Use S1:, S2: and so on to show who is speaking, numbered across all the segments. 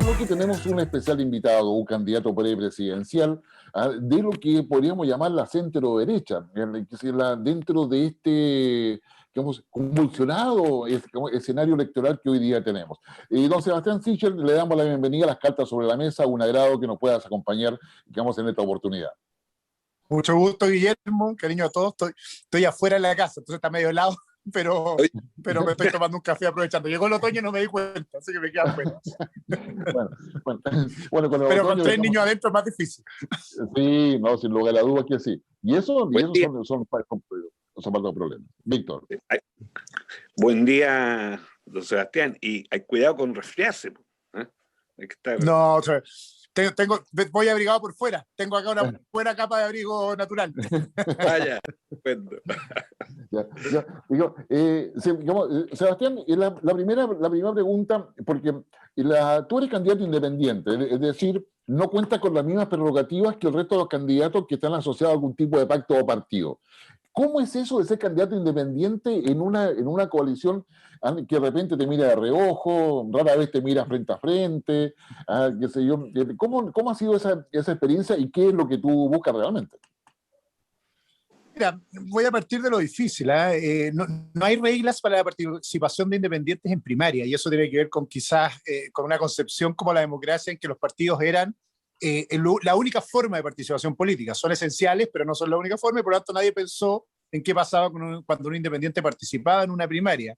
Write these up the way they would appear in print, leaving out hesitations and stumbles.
S1: bloque tenemos un especial invitado, un candidato prepresidencial, de lo que podríamos llamar la centro-derecha, dentro de este, digamos, convulsionado escenario electoral que hoy día tenemos. Don Sebastián Sichel, le damos la bienvenida a Las Cartas sobre la Mesa, un agrado que nos puedas acompañar, digamos, en esta oportunidad.
S2: Mucho gusto, Guillermo, cariño a todos. Estoy afuera de la casa, entonces está medio helado, pero me estoy tomando un café aprovechando. Llegó el otoño y no me di cuenta, así que me quedé afuera.
S1: Bueno, con el
S2: pero
S1: otoño,
S2: con 3 niños adentro es más difícil.
S1: Sí, no, sin lugar a dudas que sí. Y eso son parte de problemas. Víctor.
S3: Buen día, don Sebastián. Y hay cuidado con resfriarse. Hay que estar...
S2: No, voy abrigado por fuera. Tengo acá una buena capa de abrigo natural.
S3: Vaya,
S1: Sebastián, la primera pregunta, porque tú eres candidato independiente, es decir, no cuentas con las mismas prerrogativas que el resto de los candidatos que están asociados a algún tipo de pacto o partido. ¿Cómo es eso de ser candidato independiente en una coalición que de repente te mira de reojo, rara vez te mira frente a frente? Qué sé yo? ¿Cómo ha sido esa experiencia y qué es lo que tú buscas realmente?
S2: Mira, voy a partir de lo difícil. No hay reglas para la participación de independientes en primaria, y eso tiene que ver con quizás con una concepción como la democracia, en que los partidos eran la única forma de participación política. Son esenciales, pero no son la única forma, y por lo tanto nadie pensó en qué pasaba cuando un independiente participaba en una primaria.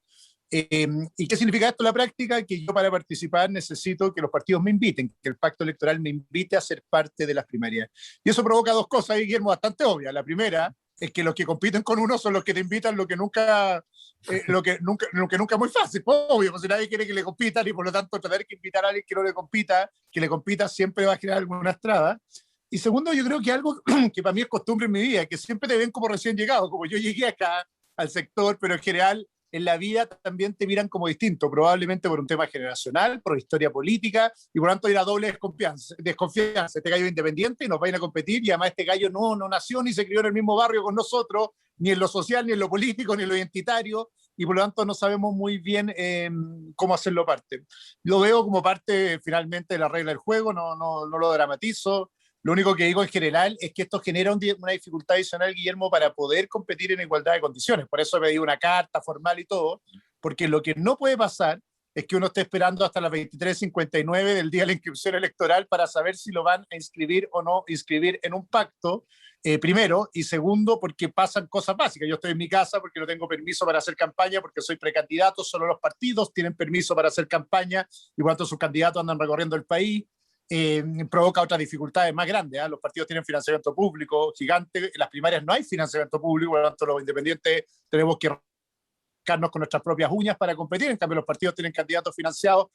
S2: ¿Y qué significa esto en la práctica? Que yo, para participar, necesito que los partidos me inviten, que el pacto electoral me invite a ser parte de las primarias. Y eso provoca dos cosas, Guillermo, bastante obvias. La primera es que los que compiten con uno son los que te invitan, lo que nunca es muy fácil, obvio, pues si nadie quiere que le compitan, y por lo tanto tener que invitar a alguien que no le compita, que le compita, siempre va a generar alguna traba. Y segundo, yo creo que algo que para mí es costumbre en mi vida, que siempre te ven como recién llegado, como yo llegué acá al sector, pero en general en la vida también te miran como distinto, probablemente por un tema generacional, por historia política, y por lo tanto hay una doble desconfianza. Este gallo es independiente y nos va a ir a competir, y además este gallo no nació ni se crió en el mismo barrio con nosotros, ni en lo social, ni en lo político, ni en lo identitario, y por lo tanto no sabemos muy bien cómo hacerlo parte. Lo veo como parte finalmente de la regla del juego, no lo dramatizo. Lo único que digo en general es que esto genera una dificultad adicional, Guillermo, para poder competir en igualdad de condiciones. Por eso he pedido una carta formal y todo, porque lo que no puede pasar es que uno esté esperando hasta las 23:59 del día de la inscripción electoral para saber si lo van a inscribir o no inscribir en un pacto, primero, y segundo, porque pasan cosas básicas. Yo estoy en mi casa porque no tengo permiso para hacer campaña, porque soy precandidato, solo los partidos tienen permiso para hacer campaña, y cuando sus candidatos andan recorriendo el país. Provoca otras dificultades más grandes. Los partidos tienen financiamiento público gigante, en las primarias no hay financiamiento público, por lo tanto los independientes tenemos que rascarnos con nuestras propias uñas para competir. En cambio los partidos tienen candidatos financiados,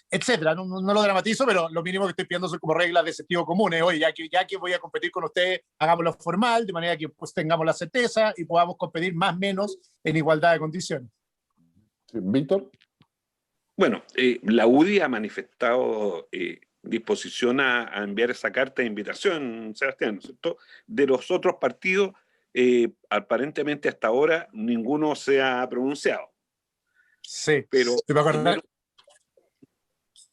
S2: etcétera. No lo dramatizo, pero lo mínimo que estoy pidiendo son como reglas de sentido común. Oye, ya que voy a competir con ustedes, hagámoslo formal, de manera que pues tengamos la certeza y podamos competir más o menos en igualdad de condiciones.
S1: Víctor.
S3: Bueno, la UDI ha manifestado disposición a enviar esa carta de invitación, Sebastián, ¿no es cierto? De los otros partidos, aparentemente hasta ahora ninguno se ha pronunciado.
S2: Sí,
S3: pero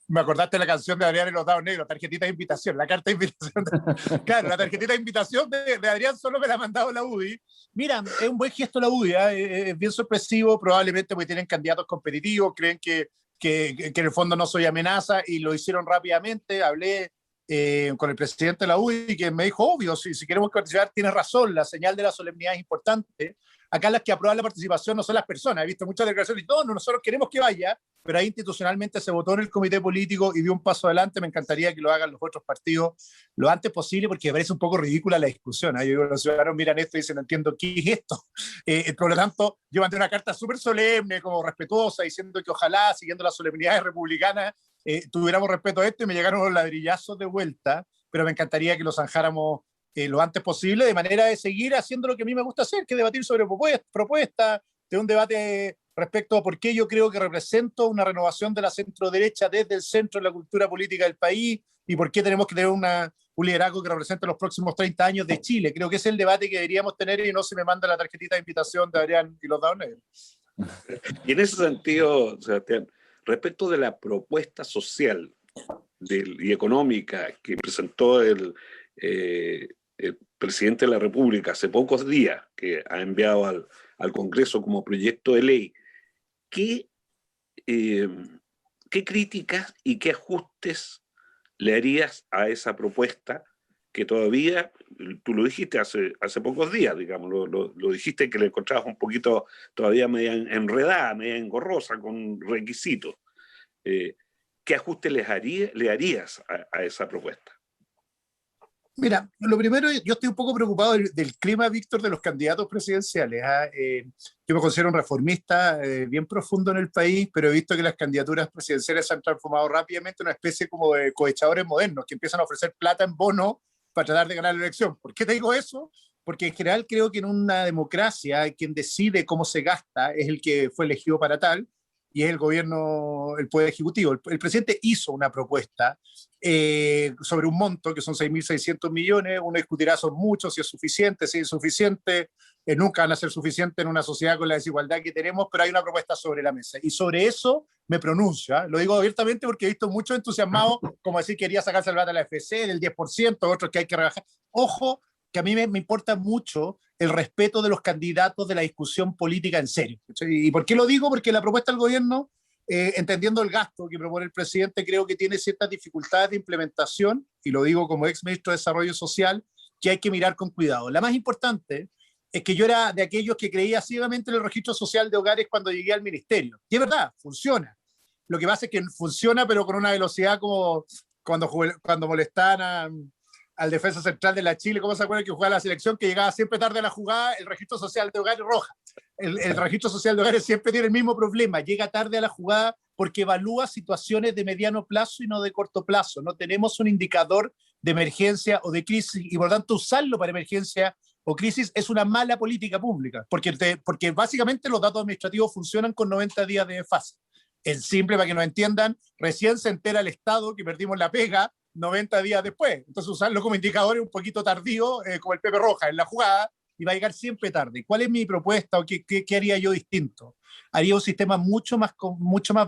S2: me acordaste de la canción de Adrián y los Dados Negros, tarjetita de invitación, la carta de invitación. Claro, la tarjetita de invitación de Adrián solo me la ha mandado la UDI. Mira, es un buen gesto la UDI, es bien sorpresivo, probablemente porque tienen candidatos competitivos, creen que en el fondo no soy amenaza, y lo hicieron rápidamente. Hablé con el presidente de la UDI, que me dijo, obvio, si queremos participar, tiene razón, la señal de la solemnidad es importante. Acá las que aprueban la participación no son las personas. He visto muchas declaraciones y nosotros queremos que vaya, pero ahí institucionalmente se votó en el comité político y dio un paso adelante. Me encantaría que lo hagan los otros partidos lo antes posible, porque me parece un poco ridícula la discusión. Yo digo, los ciudadanos miran esto y dicen, no entiendo qué es esto. Por lo tanto, yo mandé una carta súper solemne, como respetuosa, diciendo que ojalá, siguiendo las solemnidades republicanas, tuviéramos respeto a esto, y me llegaron los ladrillazos de vuelta, pero me encantaría que lo zanjáramos lo antes posible, de manera de seguir haciendo lo que a mí me gusta hacer, que es debatir sobre propuestas, de un debate respecto a por qué yo creo que represento una renovación de la centro-derecha desde el centro de la cultura política del país, y por qué tenemos que tener un liderazgo que represente los próximos 30 años de Chile. Creo que ese es el debate que deberíamos tener, y no se me manda la tarjetita de invitación de Adrián y los Dados Negros.
S3: Y en ese sentido, Sebastián, respecto de la propuesta social, y económica que presentó el presidente de la República hace pocos días, que ha enviado al Congreso como proyecto de ley, ¿qué críticas y qué ajustes le harías a esa propuesta que todavía, tú lo dijiste hace pocos días, digamos, lo dijiste que le encontrabas un poquito todavía media enredada, media engorrosa, con requisitos? ¿Qué ajustes le harías a esa propuesta?
S2: Mira, lo primero, yo estoy un poco preocupado del clima, Víctor, de los candidatos presidenciales. Yo me considero un reformista bien profundo en el país, pero he visto que las candidaturas presidenciales se han transformado rápidamente en una especie como de cohechadores modernos que empiezan a ofrecer plata en bono para tratar de ganar la elección. ¿Por qué te digo eso? Porque en general creo que en una democracia quien decide cómo se gasta es el que fue elegido para tal, y es el gobierno, el poder ejecutivo. El presidente hizo una propuesta sobre un monto que son 6.600 millones, uno discutirá son muchos, si es suficiente, si es insuficiente, nunca van a ser suficientes en una sociedad con la desigualdad que tenemos, pero hay una propuesta sobre la mesa. Y sobre eso me pronuncio, ¿eh? Lo digo abiertamente porque he visto muchos entusiasmados, como decir quería sacarse el VAT a la FC del 10%, otros que hay que rebajar. Ojo, que a mí me importa mucho el respeto de los candidatos de la discusión política en serio. ¿Y por qué lo digo? Porque la propuesta del gobierno, entendiendo el gasto que propone el presidente, creo que tiene ciertas dificultades de implementación, y lo digo como ex ministro de Desarrollo Social, que hay que mirar con cuidado. La más importante es que yo era de aquellos que creía ciegamente en el registro social de hogares cuando llegué al ministerio. Y es verdad, funciona. Lo que pasa es que funciona, pero con una velocidad como cuando molestaban al defensa central de la Chile, ¿cómo se acuerdan que jugaba la selección? Que llegaba siempre tarde a la jugada, el registro social de hogares roja. El registro social de hogares siempre tiene el mismo problema, llega tarde a la jugada porque evalúa situaciones de mediano plazo y no de corto plazo. No tenemos un indicador de emergencia o de crisis, y por lo tanto usarlo para emergencia o crisis es una mala política pública, porque básicamente los datos administrativos funcionan con 90 días de fase. En simple, para que nos entiendan, recién se entera el Estado que perdimos la pega 90 días después. Entonces usarlo como indicador es un poquito tardío, como el Pepe Roja en la jugada, y va a llegar siempre tarde. ¿Cuál es mi propuesta o qué haría yo distinto? Haría un sistema mucho más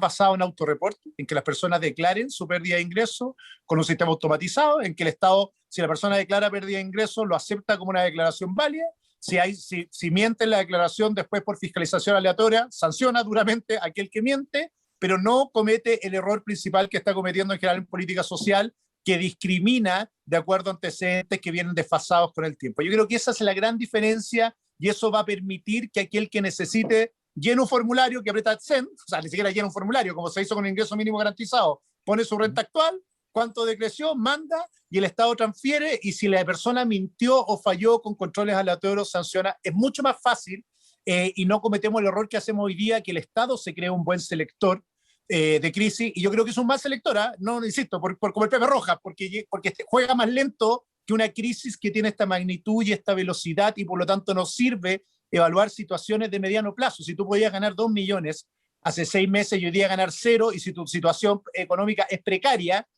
S2: basado en autorreporte, en que las personas declaren su pérdida de ingresos, con un sistema automatizado, en que el Estado, si la persona declara pérdida de ingresos, lo acepta como una declaración válida. Si miente en la declaración, después por fiscalización aleatoria, sanciona duramente a aquel que miente, pero no comete el error principal que está cometiendo en general en política social, que discrimina de acuerdo a antecedentes que vienen desfasados con el tiempo. Yo creo que esa es la gran diferencia, y eso va a permitir que aquel que necesite llene un formulario, que aprieta send, o sea, ni siquiera llena un formulario, como se hizo con el ingreso mínimo garantizado, pone su renta actual, cuánto decreció, manda, y el Estado transfiere, y si la persona mintió o falló con controles aleatorios, sanciona. Es mucho más fácil, y no cometemos el error que hacemos hoy día, que el Estado se cree un buen selector de crisis, y yo creo que es un mal selector, no insisto, como el Pepe Roja, porque juega más lento que una crisis que tiene esta magnitud y esta velocidad, y por lo tanto no sirve evaluar situaciones de mediano plazo. Si tú podías ganar 2 millones hace 6 meses y hoy día ganar 0, y si tu situación económica es precaria,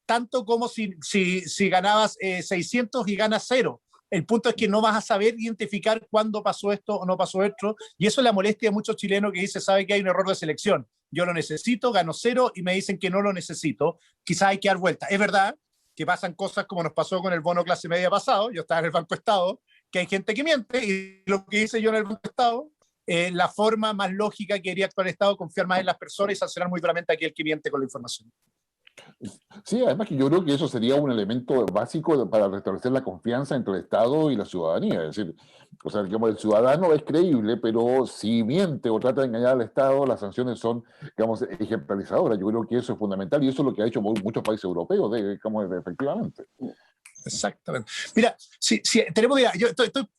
S2: tanto como si ganabas 600 y ganas 0. El punto es que no vas a saber identificar cuándo pasó esto o no pasó esto, y eso es la molestia de muchos chilenos que dicen, sabe que hay un error de selección, yo lo necesito, gano 0 y me dicen que no lo necesito, quizás hay que dar vuelta. Es verdad que pasan cosas como nos pasó con el bono clase media pasado, yo estaba en el Banco Estado, que hay gente que miente, y lo que hice yo en el Banco Estado, la forma más lógica que quería actuar el Estado, confiar más en las personas y sancionar muy duramente a aquel que miente con la información.
S1: Sí, además que yo creo que eso sería un elemento básico para restablecer la confianza entre el Estado y la ciudadanía. Es decir, o sea, digamos, el ciudadano es creíble, pero si miente o trata de engañar al Estado, las sanciones son, digamos, ejemplarizadoras. Yo creo que eso es fundamental, y eso es lo que ha hecho muchos países europeos, efectivamente.
S2: Exactamente. Mira, si tenemos, mira, yo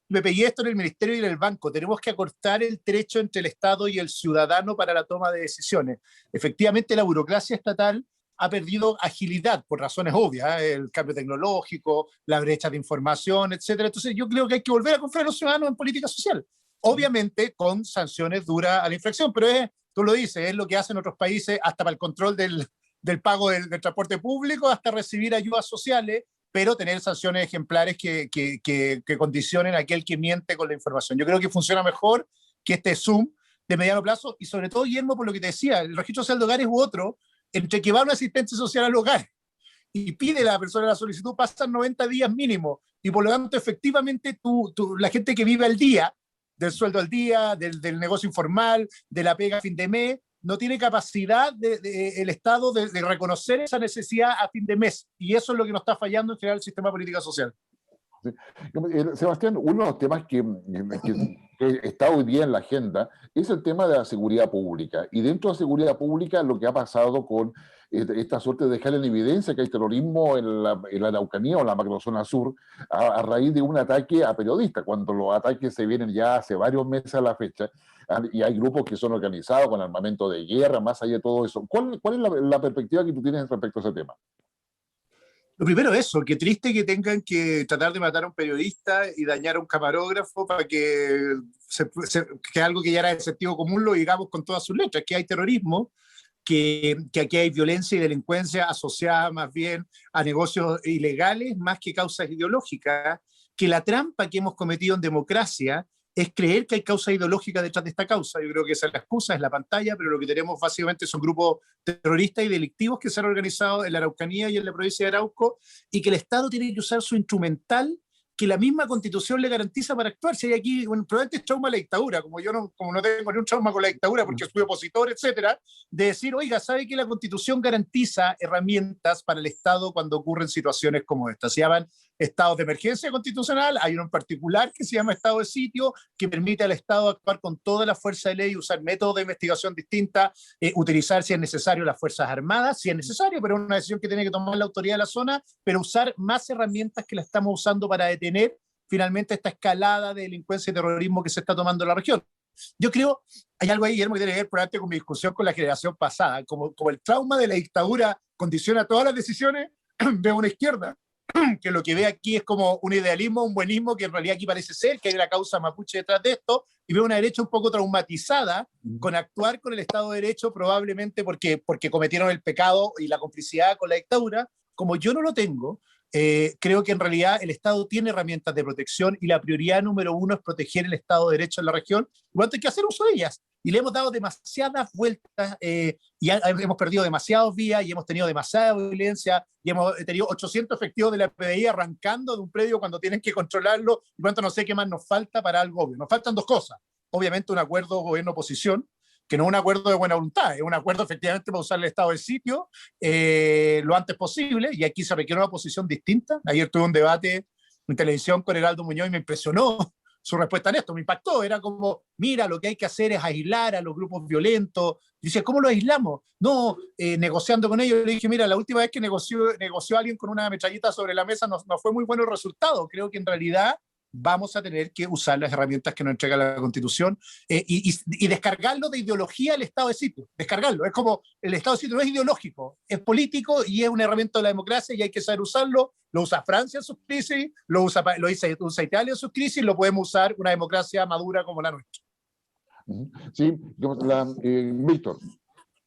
S2: me pegué esto en el ministerio y en el banco. Tenemos que acortar el trecho entre el Estado y el ciudadano para la toma de decisiones. Efectivamente, la burocracia estatal ha perdido agilidad por razones obvias, el cambio tecnológico, la brecha de información, etcétera. Entonces, yo creo que hay que volver a confiar a los ciudadanos en política social. Obviamente, con sanciones duras a la infracción, pero tú lo dices, es lo que hacen otros países, hasta para el control del pago del transporte público, hasta recibir ayudas sociales, pero tener sanciones ejemplares que condicionen a aquel que miente con la información. Yo creo que funciona mejor que este Zoom de mediano plazo, y sobre todo, Guillermo, por lo que te decía, el registro social de hogares u otro, entre que va una asistencia social al hogar y pide a la persona la solicitud, pasan 90 días mínimo. Y por lo tanto, efectivamente, la gente que vive al día, del sueldo al día, del negocio informal, de la pega a fin de mes, no tiene capacidad el Estado de reconocer esa necesidad a fin de mes. Y eso es lo que nos está fallando en general el sistema de política social.
S1: Sí. Sebastián, uno de los temas que está hoy día en la agenda es el tema de la seguridad pública. Y dentro de la seguridad pública, lo que ha pasado con esta suerte de dejar en evidencia que hay terrorismo en la Araucanía o en la macrozona sur a raíz de un ataque a periodistas, cuando los ataques se vienen ya hace varios meses a la fecha, y hay grupos que son organizados con armamento de guerra, más allá de todo eso. ¿Cuál es la perspectiva que tú tienes respecto a ese tema?
S2: Lo primero es eso, qué triste que tengan que tratar de matar a un periodista y dañar a un camarógrafo para que algo que ya era de sentido común lo digamos con todas sus letras, que hay terrorismo, que aquí hay violencia y delincuencia asociada más bien a negocios ilegales más que causas ideológicas, que la trampa que hemos cometido en democracia es creer que hay causa ideológica detrás de esta causa. Yo creo que esa es la excusa, es la pantalla, pero lo que tenemos básicamente son grupos terroristas y delictivos que se han organizado en la Araucanía y en la provincia de Arauco, y que el Estado tiene que usar su instrumental que la misma Constitución le garantiza para actuar. Si hay aquí, bueno, probablemente es trauma de la dictadura, como yo no tengo ni un trauma con la dictadura porque fui opositor, etcétera, de decir, oiga, ¿sabe que la Constitución garantiza herramientas para el Estado cuando ocurren situaciones como esta? Se llaman estados de emergencia constitucional, hay uno en particular que se llama estado de sitio, que permite al Estado actuar con toda la fuerza de ley, usar métodos de investigación distintas, utilizar, si es necesario, las Fuerzas Armadas, si es necesario, pero es una decisión que tiene que tomar la autoridad de la zona, pero usar más herramientas que la estamos usando para detener finalmente esta escalada de delincuencia y terrorismo que se está tomando en la región. Yo creo, hay algo ahí, Guillermo, que tiene que ver probablemente con mi discusión con la generación pasada, como el trauma de la dictadura condiciona todas las decisiones, veo una izquierda que lo que ve aquí es como un idealismo, un buenismo, que en realidad aquí parece ser que hay una causa mapuche detrás de esto, y veo una derecha un poco traumatizada con actuar con el Estado de Derecho, probablemente porque cometieron el pecado y la complicidad con la dictadura. Como yo no lo tengo, creo que en realidad el Estado tiene herramientas de protección y la prioridad número uno es proteger el Estado de Derecho en la región, y bueno, hay que hacer uso de ellas. Y le hemos dado demasiadas vueltas y hemos perdido demasiados vías y hemos tenido demasiada violencia y hemos tenido 800 efectivos de la PDI arrancando de un predio cuando tienen que controlarlo, y cuánto no sé qué más nos falta para algo obvio. Nos faltan dos cosas. Obviamente un acuerdo gobierno-oposición, que no es un acuerdo de buena voluntad, es un acuerdo efectivamente para usar el estado de sitio lo antes posible, y aquí se requiere una posición distinta. Ayer tuve un debate en televisión con Heraldo Muñoz y me impresionó su respuesta en esto, me impactó. Era como, mira, lo que hay que hacer es aislar a los grupos violentos. Y dice, ¿cómo lo aislamos? No, negociando con ellos. Le dije, mira, la última vez que negoció alguien con una metralleta sobre la mesa no fue muy bueno el resultado. Creo que en realidad vamos a tener que usar las herramientas que nos entrega la Constitución y descargarlo de ideología el estado de sitio. Descargarlo. Es como el estado de sitio no es ideológico, es político y es una herramienta de la democracia y hay que saber usarlo. Lo usa Francia en sus crisis, lo usa Italia en sus crisis, lo podemos usar una democracia madura como la nuestra.
S1: Sí, Víctor.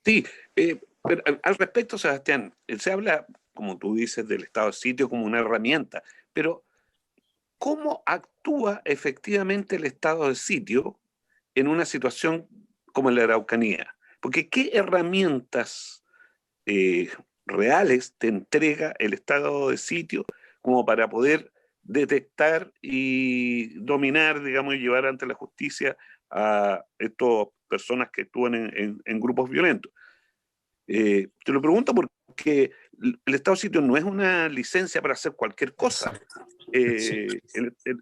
S3: Sí, pero al respecto, Sebastián, se habla, como tú dices, del estado de sitio como una herramienta, pero ¿cómo actúa efectivamente el estado de sitio en una situación como la Araucanía? Porque ¿qué herramientas reales te entrega el estado de sitio como para poder detectar y dominar, digamos, y llevar ante la justicia a estas personas que actúan en grupos violentos? Te lo pregunto porque el estado de sitio no es una licencia para hacer cualquier cosa. El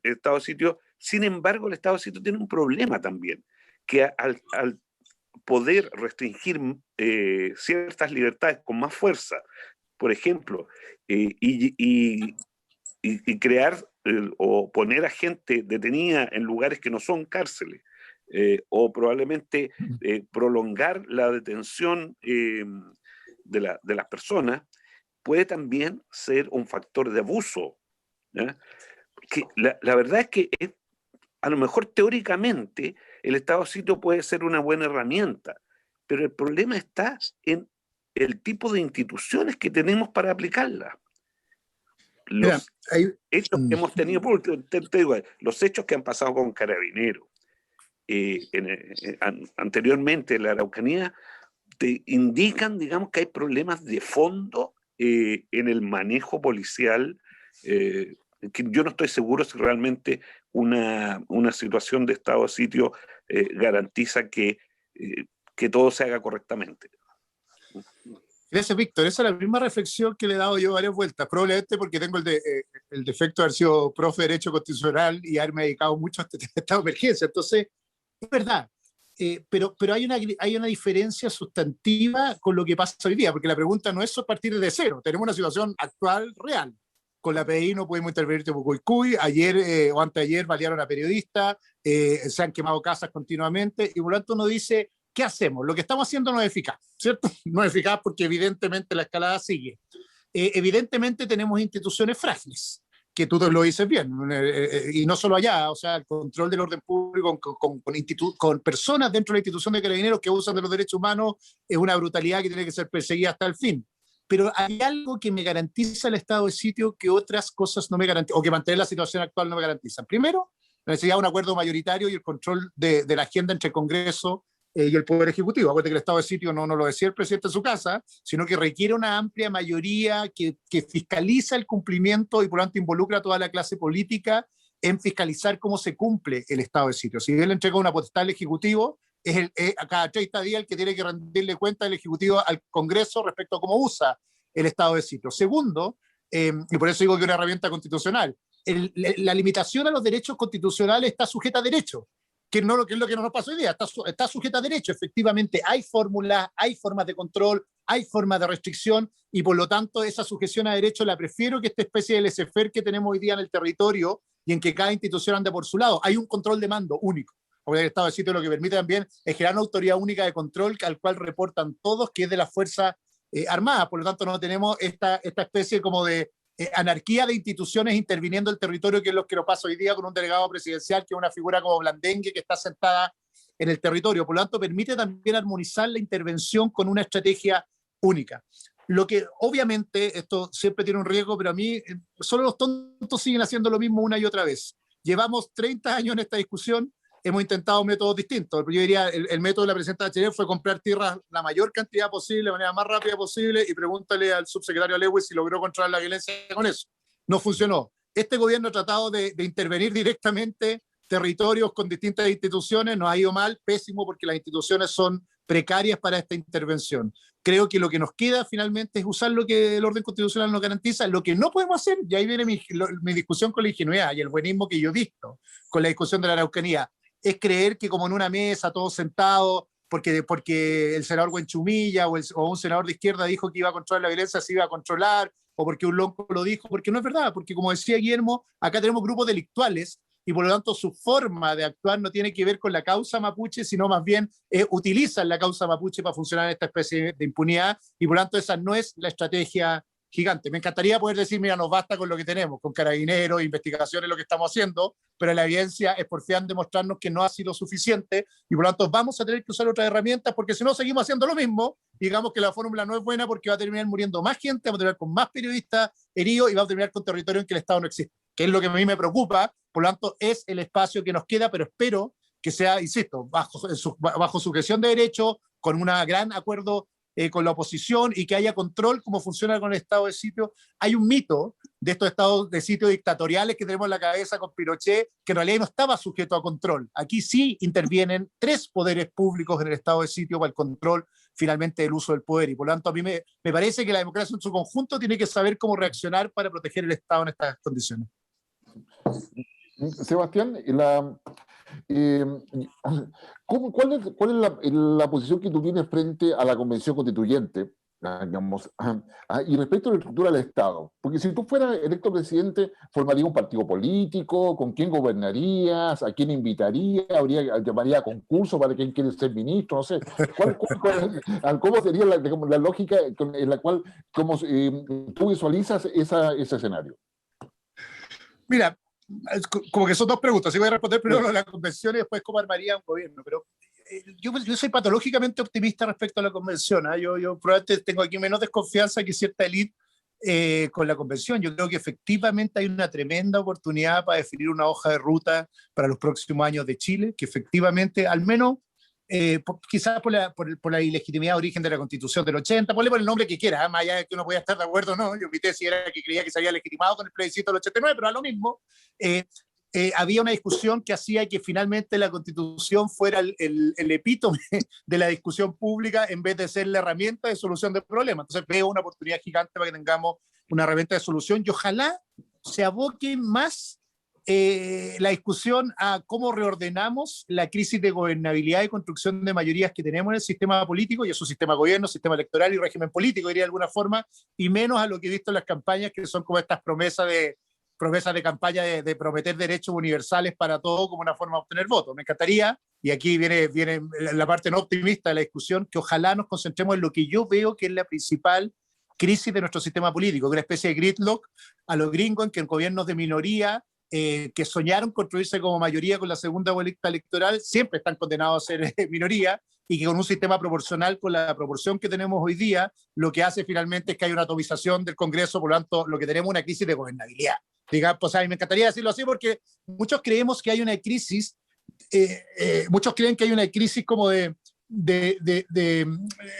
S3: estado de sitio, sin embargo, el estado de sitio tiene un problema también, que al poder restringir ciertas libertades con más fuerza, por ejemplo, y crear o poner a gente detenida en lugares que no son cárceles, o probablemente prolongar la detención de las personas, puede también ser un factor de abuso. Que la verdad es que a lo mejor teóricamente el estado de sitio puede ser una buena herramienta, pero el problema está en el tipo de instituciones que tenemos para aplicarla. Los hechos que hemos tenido, te digo, los hechos que han pasado con Carabineros, anteriormente en la Araucanía, te indican, digamos, que hay problemas de fondo en el manejo policial, que yo no estoy seguro si realmente una situación de estado de sitio garantiza que todo se haga correctamente.
S2: Gracias, Víctor. Esa es la misma reflexión que le he dado yo varias vueltas, probablemente porque tengo el defecto de haber sido profe de Derecho Constitucional y haberme dedicado mucho a este estado de emergencia. Entonces, es verdad, pero hay una diferencia sustantiva con lo que pasa hoy día, porque la pregunta no es a partir de cero. Tenemos una situación actual real. Con la PDI no pudimos intervenir en Pucuicuy, ayer o anteayer balearon a periodistas, se han quemado casas continuamente, y por lo tanto uno dice, ¿qué hacemos? Lo que estamos haciendo no es eficaz, ¿cierto? No es eficaz porque evidentemente la escalada sigue. Evidentemente tenemos instituciones frágiles, que tú lo dices bien, y no solo allá, o sea, el control del orden público con personas dentro de la institución de Carabineros que usan de los derechos humanos es una brutalidad que tiene que ser perseguida hasta el fin. Pero hay algo que me garantiza el estado de sitio que otras cosas no me garantizan, o que mantener la situación actual no me garantizan. Primero, la necesidad de un acuerdo mayoritario y el control de la agenda entre el Congreso y el Poder Ejecutivo. Acuérdate que el estado de sitio no lo decía el presidente en su casa, sino que requiere una amplia mayoría que fiscaliza el cumplimiento y por lo tanto involucra a toda la clase política en fiscalizar cómo se cumple el estado de sitio. Si él entrega una potestad al Ejecutivo, es a cada 30 días el que tiene que rendirle cuenta del Ejecutivo al Congreso respecto a cómo usa el estado de sitio. Segundo, y por eso digo que es una herramienta constitucional, la limitación a los derechos constitucionales está sujeta a derecho, que es lo que no nos pasa hoy día, está sujeta a derecho. Efectivamente, hay fórmulas, hay formas de control, hay formas de restricción, y por lo tanto esa sujeción a derecho la prefiero que esta especie de laissez-faire que tenemos hoy día en el territorio y en que cada institución anda por su lado. Hay un control de mando único. Porque el estado de sitio lo que permite también es crear una autoridad única de control al cual reportan todos, que es de la Fuerza Armada. Por lo tanto, no tenemos esta especie como de anarquía de instituciones interviniendo el territorio, que es lo que nos pasa hoy día con un delegado presidencial, que es una figura como Blandengue, que está sentada en el territorio. Por lo tanto, permite también armonizar la intervención con una estrategia única. Lo que obviamente, esto siempre tiene un riesgo, pero a mí solo los tontos siguen haciendo lo mismo una y otra vez. Llevamos 30 años en esta discusión, hemos intentado métodos distintos. Yo diría, el método de la presidenta Bachelet fue comprar tierras la mayor cantidad posible, de manera más rápida posible, y pregúntale al subsecretario Lewis si logró controlar la violencia con eso. No funcionó. Este gobierno ha tratado de intervenir directamente territorios con distintas instituciones, nos ha ido mal, pésimo, porque las instituciones son precarias para esta intervención. Creo que lo que nos queda finalmente es usar lo que el orden constitucional nos garantiza. Lo que no podemos hacer, y ahí viene mi discusión con la ingenuidad y el buenismo que yo he visto con la discusión de la Araucanía, es creer que como en una mesa, todos sentados, porque el senador Buenchumilla o un senador de izquierda dijo que iba a controlar la violencia, se iba a controlar, o porque un lonco lo dijo, porque no es verdad, porque como decía Guillermo, acá tenemos grupos delictuales y por lo tanto su forma de actuar no tiene que ver con la causa mapuche, sino más bien utilizan la causa mapuche para funcionar en esta especie de impunidad, y por lo tanto esa no es la estrategia gigante. Me encantaría poder decir, mira, nos basta con lo que tenemos, con Carabineros, investigaciones, lo que estamos haciendo, pero la evidencia es porfiando demostrarnos que no ha sido suficiente, y por lo tanto vamos a tener que usar otras herramientas, porque si no seguimos haciendo lo mismo, digamos que la fórmula no es buena, porque va a terminar muriendo más gente, va a terminar con más periodistas heridos y va a terminar con territorio en que el Estado no existe, que es lo que a mí me preocupa. Por lo tanto es el espacio que nos queda, pero espero que sea, insisto, bajo sujeción de derecho, con un gran acuerdo con la oposición, y que haya control como funciona con el estado de sitio. Hay un mito de estos estados de sitio dictatoriales que tenemos en la cabeza con Pinochet, que en realidad no estaba sujeto a control. Aquí sí intervienen 3 poderes públicos en el estado de sitio para el control finalmente del uso del poder, y por lo tanto a mí me parece que la democracia en su conjunto tiene que saber cómo reaccionar para proteger el Estado en estas condiciones.
S1: Sebastián, ¿cuál es la posición que tú tienes frente a la Convención Constituyente, digamos, y respecto a la estructura del Estado? Porque si tú fueras electo presidente, ¿formarías un partido político? ¿Con quién gobernarías? ¿A quién invitaría? ¿Llamaría a concurso para quien quiere ser ministro? No sé. ¿Cómo sería la lógica en la cual tú visualizas ese escenario?
S2: Mira, como que son 2 preguntas, así voy a responder primero la convención y después cómo armaría un gobierno, pero yo soy patológicamente optimista respecto a la convención. Yo probablemente tengo aquí menos desconfianza que cierta élite con la convención. Yo creo que efectivamente hay una tremenda oportunidad para definir una hoja de ruta para los próximos años de Chile, que efectivamente al menos quizás por la ilegitimidad de origen de la Constitución del 80, ponle por el nombre que quiera, más allá de que uno podía estar de acuerdo o no. Yo mi tesis era que creía que se había legitimado con el plebiscito del 89, pero a lo mismo. Había una discusión que hacía que finalmente la Constitución fuera el epítome de la discusión pública en vez de ser la herramienta de solución de problemas. Entonces veo una oportunidad gigante para que tengamos una herramienta de solución y ojalá se aboque más la discusión a cómo reordenamos la crisis de gobernabilidad y construcción de mayorías que tenemos en el sistema político, y eso sistema de gobierno, sistema electoral y régimen político, diría de alguna forma, y menos a lo que he visto en las campañas, que son como estas promesas de campaña de prometer derechos universales para todo como una forma de obtener votos. Me encantaría, y aquí viene la parte no optimista de la discusión, que ojalá nos concentremos en lo que yo veo que es la principal crisis de nuestro sistema político, que es una especie de gridlock a los gringos, en que en gobiernos de minoría que soñaron construirse como mayoría con la segunda vuelta electoral, siempre están condenados a ser minoría, y que con un sistema proporcional, con la proporción que tenemos hoy día, lo que hace finalmente es que hay una atomización del Congreso, por lo tanto, lo que tenemos es una crisis de gobernabilidad. Digamos, pues, me encantaría decirlo así porque muchos creemos que hay una crisis, muchos creen que hay una crisis como de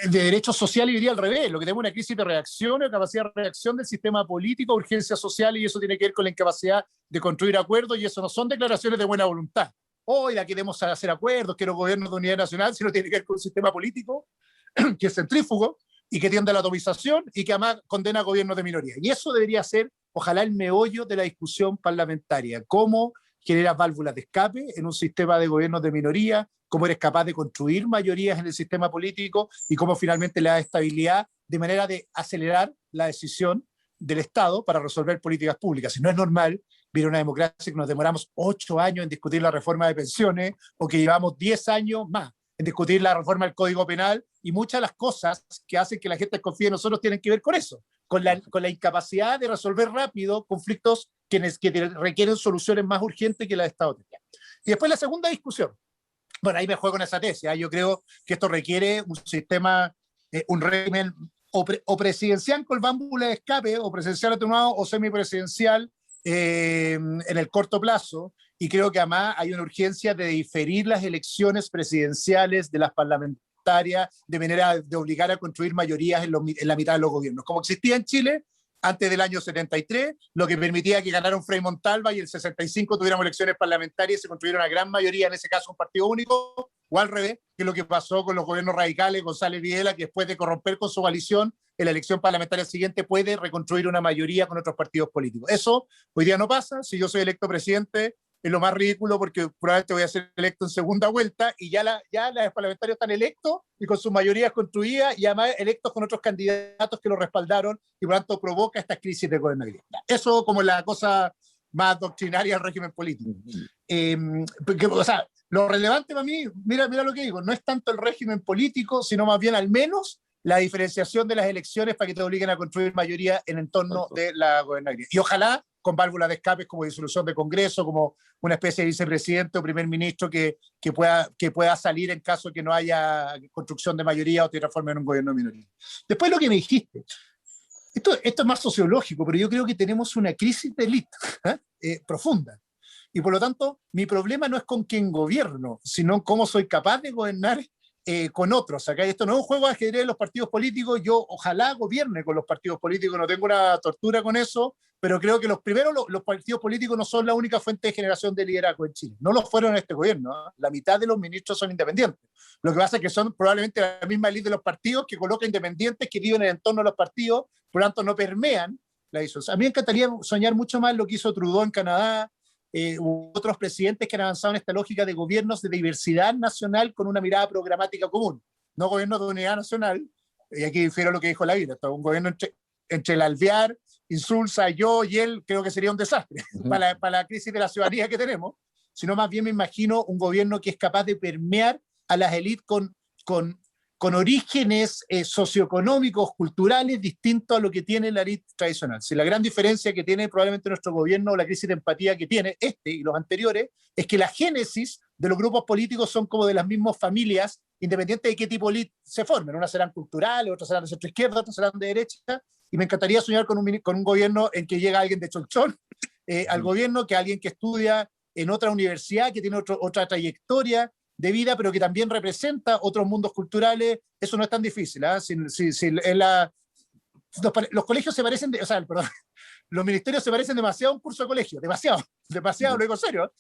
S2: derechos sociales, y diría al revés, lo que tenemos es una crisis de reacción, de capacidad de reacción del sistema político, urgencia social, y eso tiene que ver con la incapacidad de construir acuerdos, y eso no son declaraciones de buena voluntad. Hoy la queremos hacer acuerdos, quiero gobiernos de unidad nacional, sino tiene que ver con un sistema político que es centrífugo y que tiende a la atomización y que además condena a gobiernos de minoría. Y eso debería ser, ojalá, el meollo de la discusión parlamentaria. ¿Cómo generas válvulas de escape en un sistema de gobiernos de minoría? ¿Cómo eres capaz de construir mayorías en el sistema político? Y cómo finalmente le da estabilidad de manera de acelerar la decisión del Estado para resolver políticas públicas. Si no es normal, viene una democracia que nos demoramos 8 años en discutir la reforma de pensiones, o que llevamos 10 años más en discutir la reforma del Código Penal, y muchas de las cosas que hacen que la gente confíe en nosotros tienen que ver con eso, con la incapacidad de resolver rápido conflictos que requieren soluciones más urgentes que la de Estado tenía. Y después la segunda discusión. Bueno, ahí me juego en esa tesis. Yo creo que esto requiere un sistema, un régimen o presidencial con válvula de escape, o presidencial atenuado, o semipresidencial en el corto plazo. Y creo que además hay una urgencia de diferir las elecciones presidenciales de las parlamentarias, de manera de obligar a construir mayorías en la mitad de los gobiernos, como existía en Chile antes del año 73, lo que permitía que ganara un Frei Montalva y el 65 tuviéramos elecciones parlamentarias y se construyera una gran mayoría, en ese caso un partido único, o al revés, que es lo que pasó con los gobiernos radicales, González Videla, que después de corromper con su coalición, en la elección parlamentaria siguiente puede reconstruir una mayoría con otros partidos políticos. Eso hoy día no pasa. Si yo soy electo presidente, es lo más ridículo, porque probablemente voy a ser electo en segunda vuelta, y ya los parlamentarios están electos y con sus mayorías construidas, y además electos con otros candidatos que lo respaldaron, y por lo tanto provoca estas crisis de gobernabilidad. Eso como la cosa más doctrinaria del régimen político. O sea, lo relevante para mí, mira lo que digo, no es tanto el régimen político, sino más bien al menos la diferenciación de las elecciones para que te obliguen a construir mayoría en entorno de la gobernabilidad. Y ojalá con válvulas de escape como disolución de Congreso, como una especie de vicepresidente o primer ministro que pueda salir en caso de que no haya construcción de mayoría o te transforme en un gobierno de minoría. Después lo que me dijiste, esto es más sociológico, pero yo creo que tenemos una crisis de élite profunda. Y por lo tanto, mi problema no es con quién gobierno, sino cómo soy capaz de gobernar con otros. Acá esto no es un juego de ajedrez de los partidos políticos. Yo ojalá gobierne con los partidos políticos, no tengo una tortura con eso, pero creo que los partidos políticos no son la única fuente de generación de liderazgo en Chile. No lo fueron en este gobierno. La mitad de los ministros son independientes. Lo que pasa es que son probablemente la misma élite de los partidos, que coloca independientes que viven en el entorno de los partidos, por lo tanto no permean la disolución. A mí me encantaría soñar mucho más lo que hizo Trudeau en Canadá, u otros presidentes que han avanzado en esta lógica de gobiernos de diversidad nacional con una mirada programática común, no gobiernos de unidad nacional. Y aquí difiero lo que dijo la vida, un gobierno entre el Alvear, Insulza, yo y él, creo que sería un desastre para la crisis de la ciudadanía que tenemos, sino más bien me imagino un gobierno que es capaz de permear a las élites con orígenes socioeconómicos, culturales, distintos a lo que tiene la élite tradicional. Si la gran diferencia que tiene probablemente nuestro gobierno, o la crisis de empatía que tiene este y los anteriores, es que la génesis de los grupos políticos son como de las mismas familias, independiente de qué tipo de élite se formen. Unas serán culturales, otras serán de centro izquierda, otras serán de derecha, y me encantaría soñar con un gobierno en que llega alguien de Cholchón al gobierno, que alguien que estudia en otra universidad, que tiene otra trayectoria, de vida, pero que también representa otros mundos culturales, eso no es tan difícil. Los colegios se parecen, perdón, los ministerios se parecen demasiado a un curso de colegio, demasiado, lo digo en serio.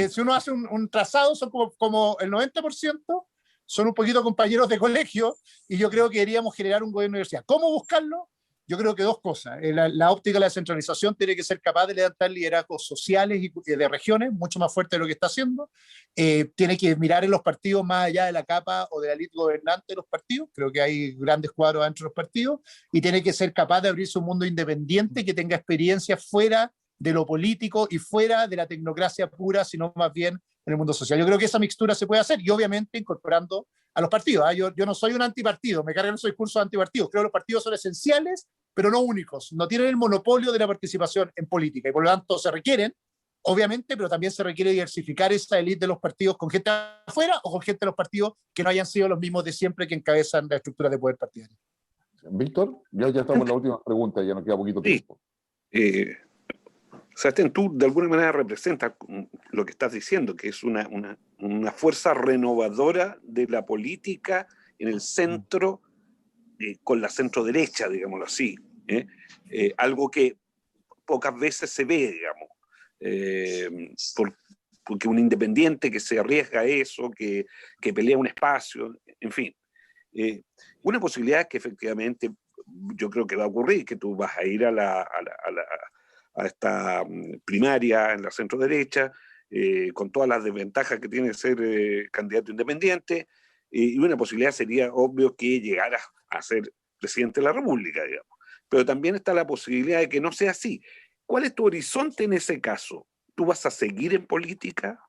S2: Si uno hace un trazado, son como el 90% son un poquito compañeros de colegio, y yo creo que deberíamos generar un gobierno de universidad. ¿Cómo buscarlo? Yo creo que dos cosas. La óptica de la descentralización tiene que ser capaz de levantar liderazgos sociales y de regiones mucho más fuerte de lo que está haciendo. Tiene que mirar en los partidos más allá de la capa o de la élite gobernante de los partidos. Creo que hay grandes cuadros dentro de los partidos. Y tiene que ser capaz de abrirse un mundo independiente que tenga experiencia fuera de lo político y fuera de la tecnocracia pura, sino más bien en el mundo social. Yo creo que esa mixtura se puede hacer, y obviamente incorporando a los partidos. Yo no soy un antipartido, me cargan esos discursos antipartidos. Creo que los partidos son esenciales, pero no únicos. No tienen el monopolio de la participación en política, y por lo tanto se requieren, obviamente, pero también se requiere diversificar esa élite de los partidos con gente afuera o con gente de los partidos que no hayan sido los mismos de siempre que encabezan la estructura de poder partidario.
S1: Víctor, ya estamos en la última pregunta, ya nos queda poquito tiempo.
S3: Sebastián, tú de alguna manera representas lo que estás diciendo, que es una fuerza renovadora de la política en el centro, con la centro derecha, digámoslo así. Algo que pocas veces se ve, digamos, porque un independiente que se arriesga a eso, que pelea un espacio, en fin. Una posibilidad que efectivamente yo creo que va a ocurrir, que tú vas a ir a esta primaria en la centro derecha, con todas las desventajas que tiene ser candidato independiente, y una posibilidad sería obvio que llegaras a ser presidente de la República, digamos. Pero también está la posibilidad de que no sea así. ¿Cuál es tu horizonte en ese caso? ¿Tú vas a seguir en política?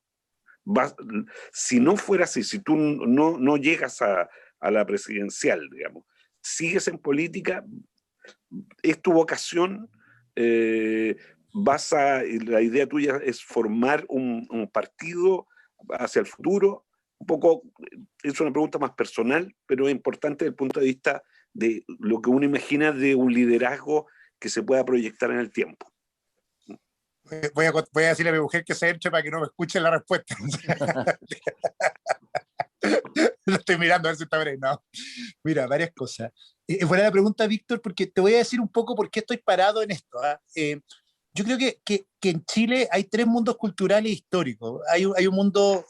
S3: Si no fuera así, si tú no llegas a la presidencial, digamos, ¿sigues en política? ¿Es tu vocación? La idea tuya es formar un partido hacia el futuro. Un poco, es una pregunta más personal, pero es importante desde el punto de vista de lo que uno imagina de un liderazgo que se pueda proyectar en el tiempo.
S2: Voy a decirle a mi mujer que se entre para que no me escuche la respuesta. Lo estoy mirando a ver si está bien. No. Mira, varias cosas. Es buena la pregunta, Víctor, porque te voy a decir un poco por qué estoy parado en esto. Yo creo que en Chile hay tres mundos culturales históricos. Hay un mundo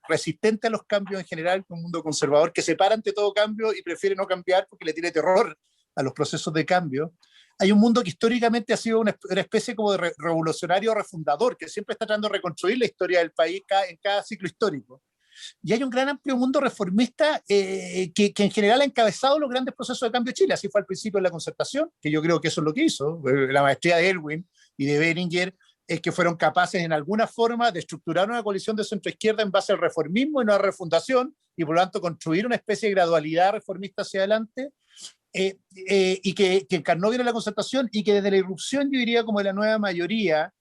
S2: resistente a los cambios en general, un mundo conservador que se para ante todo cambio y prefiere no cambiar porque le tiene terror a los procesos de cambio. Hay un mundo que históricamente ha sido una especie como de revolucionario refundador, que siempre está tratando de reconstruir la historia del país en cada ciclo histórico. Y hay un gran amplio mundo reformista que en general ha encabezado los grandes procesos de cambio de Chile. Así fue al principio en la Concertación, que yo creo que eso es lo que hizo. La maestría de Elwin y de Behringer es que fueron capaces en alguna forma de estructurar una coalición de centroizquierda en base al reformismo y no a la refundación, y por lo tanto construir una especie de gradualidad reformista hacia adelante, y que encarnó bien en la Concertación, y que desde la irrupción, yo diría, como de la nueva mayoría,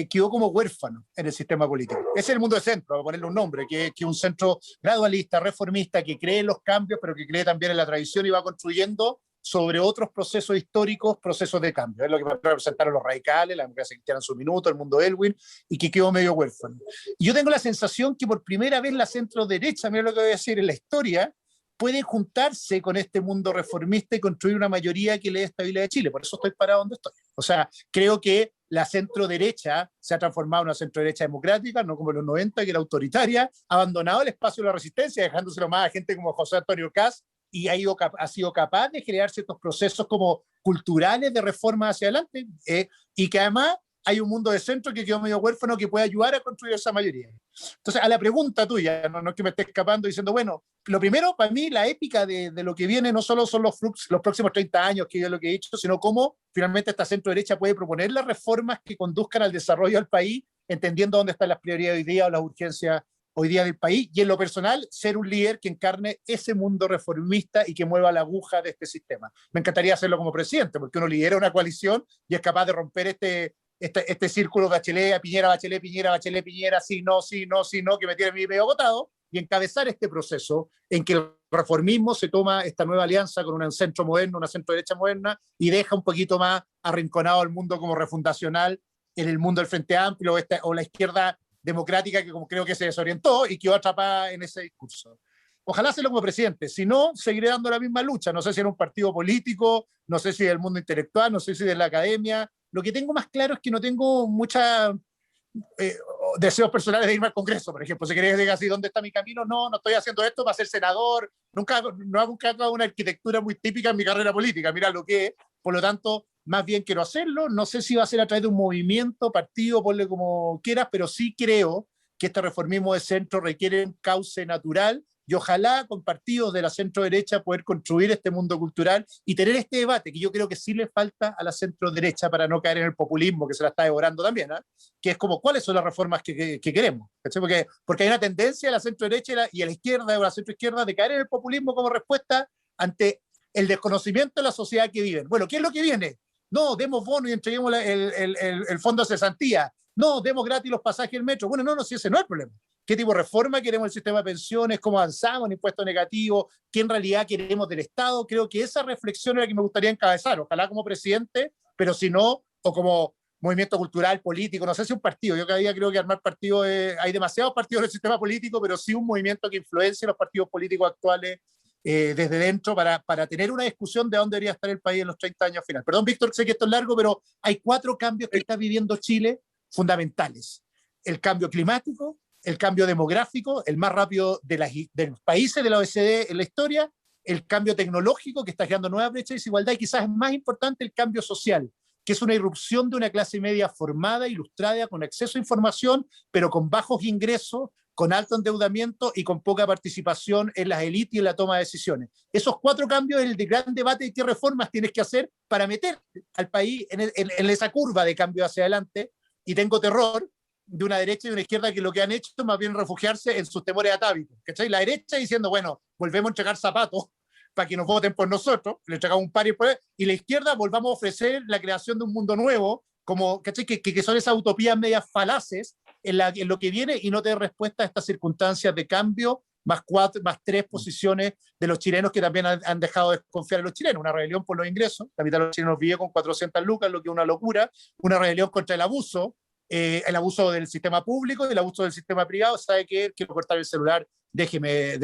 S2: quedó como huérfano en el sistema político. Ese es el mundo de centro, para ponerle un nombre, que es un centro gradualista, reformista, que cree en los cambios, pero que cree también en la tradición y va construyendo sobre otros procesos históricos, procesos de cambio. Es lo que representaron los radicales, la democracia cristiana en su minuto, el mundo Elwin, y que quedó medio huérfano. Y yo tengo la sensación que por primera vez la centro derecha, mira lo que voy a decir, en la historia, pueden juntarse con este mundo reformista y construir una mayoría que le dé estabilidad a Chile. Por eso estoy parado donde estoy. O sea, creo que la centro derecha se ha transformado en una centro derecha democrática, no como en los 90, que era autoritaria, ha abandonado el espacio de la resistencia, dejándoselo más a gente como José Antonio Kast, y ha sido capaz de generar ciertos procesos como culturales de reforma hacia adelante, y que además hay un mundo de centro que quedó medio huérfano que puede ayudar a construir esa mayoría. Entonces, a la pregunta tuya, no es que me esté escapando diciendo, bueno, lo primero, para mí, la épica de lo que viene no solo son los próximos 30 años, que es lo que he dicho, sino cómo finalmente esta centro derecha puede proponer las reformas que conduzcan al desarrollo del país, entendiendo dónde están las prioridades hoy día o las urgencias hoy día del país, y en lo personal, ser un líder que encarne ese mundo reformista y que mueva la aguja de este sistema. Me encantaría hacerlo como presidente, porque uno lidera una coalición y es capaz de romper este círculo Bachelet, Piñera, Bachelet, Piñera, Bachelet, Piñera, sí, no, que me tiene medio agotado, y encabezar este proceso en que el reformismo se toma esta nueva alianza con un centro moderno, una centro derecha moderna, y deja un poquito más arrinconado al mundo como refundacional en el mundo del Frente Amplio o la izquierda democrática que como creo que se desorientó y quedó atrapada en ese discurso. Ojalá hacerlo como presidente, si no, seguiré dando la misma lucha, no sé si en un partido político, no sé si del mundo intelectual, no sé si de la academia. Lo que tengo más claro es que no tengo mucha deseos personales de irme al Congreso, por ejemplo. Si querés decir así, ¿dónde está mi camino? No, no estoy haciendo esto para ser senador, no hago una arquitectura muy típica en mi carrera política, mira lo que es, por lo tanto, más bien quiero hacerlo, no sé si va a ser a través de un movimiento, partido, ponle como quieras, pero sí creo que este reformismo de centro requiere un cauce natural y ojalá con partidos de la centro derecha poder construir este mundo cultural y tener este debate que yo creo que sí le falta a la centro derecha para no caer en el populismo que se la está devorando también, ¿eh? Que es como cuáles son las reformas que queremos, porque hay una tendencia a la centro derecha y a la izquierda o a la centro izquierda de caer en el populismo como respuesta ante el desconocimiento de la sociedad que viven. Bueno, ¿qué es lo que viene? No, demos bono y entreguemos el fondo de cesantía. No, demos gratis los pasajes del metro. Bueno, no, si ese no es el problema. ¿Qué tipo de reforma queremos el sistema de pensiones? ¿Cómo avanzamos en impuestos negativos? ¿Qué en realidad queremos del Estado? Creo que esa reflexión es la que me gustaría encabezar. Ojalá como presidente, pero si no, o como movimiento cultural, político, no sé si un partido. Yo cada día creo que armar partidos, hay demasiados partidos en el sistema político, pero sí un movimiento que influencie los partidos políticos actuales desde dentro para tener una discusión de dónde debería estar el país en los 30 años final. Perdón, Víctor, sé que esto es largo, pero hay 4 cambios que está viviendo Chile fundamentales. El cambio climático, el cambio demográfico, el más rápido de los países de la OECD en la historia, el cambio tecnológico que está creando nuevas brechas de desigualdad y quizás es más importante el cambio social, que es una irrupción de una clase media formada, ilustrada, con acceso a información, pero con bajos ingresos, con alto endeudamiento y con poca participación en las élites y en la toma de decisiones. Esos 4 cambios es el de gran debate de qué reformas tienes que hacer para meter al país en esa curva de cambio hacia adelante, y tengo terror de una derecha y de una izquierda que lo que han hecho es más bien refugiarse en sus temores atávicos. ¿Cachai? La derecha diciendo, bueno, volvemos a entregar zapatos para que nos voten por nosotros, le entregamos un par y la izquierda volvamos a ofrecer la creación de un mundo nuevo, como, ¿cachai? Que son esas utopías medias falaces en lo que viene y no te dé respuesta a estas circunstancias de cambio, más 3 posiciones de los chilenos que también han dejado de confiar en los chilenos. Una rebelión por los ingresos, la mitad de los chilenos vive con 400 lucas, lo que es una locura. Una rebelión contra el abuso del sistema público y el abuso del sistema privado. ¿Sabe qué? Quiero cortar el celular, déjeme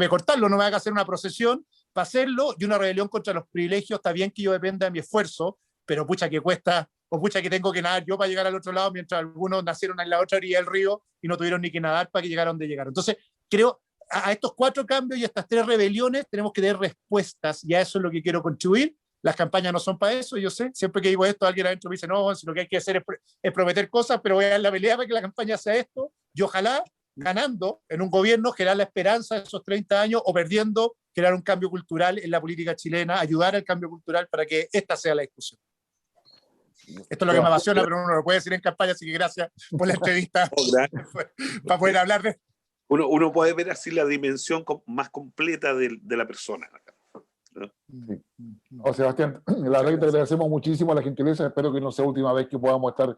S2: cortarlo, no me haga hacer una procesión para hacerlo. Y una rebelión contra los privilegios, está bien que yo dependa de mi esfuerzo, pero pucha que cuesta, o pucha que tengo que nadar yo para llegar al otro lado, mientras algunos nacieron en la otra orilla del río y no tuvieron ni que nadar para que llegaran donde llegaron. Entonces, creo a estos 4 cambios y a estas 3 rebeliones tenemos que dar respuestas, y a eso es lo que quiero contribuir. Las campañas no son para eso, yo sé. Siempre que digo esto, alguien adentro me dice, no, si lo que hay que hacer es prometer cosas, pero voy a dar la pelea para que la campaña sea esto. Y ojalá, ganando en un gobierno, generar la esperanza de esos 30 años, o perdiendo, crear un cambio cultural en la política chilena, ayudar al cambio cultural para que esta sea la discusión. Esto es lo que me apasiona, pero uno no lo puede decir en campaña, así que gracias por la entrevista para poder hablar de esto.
S3: Uno puede ver así la dimensión más completa de la persona. ¿No?
S1: Sí. Sebastián, la verdad que te agradecemos muchísimo la gentileza. Espero que no sea la última vez que podamos estar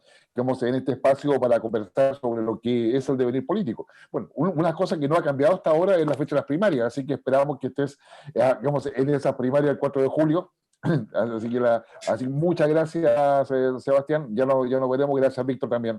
S1: en este espacio para conversar sobre lo que es el devenir político. Bueno, una cosa que no ha cambiado hasta ahora es la fecha de las primarias, así que esperamos que estés en esa primaria el 4 de julio. Así que muchas gracias, Sebastián. Ya nos veremos. Gracias, Víctor, también.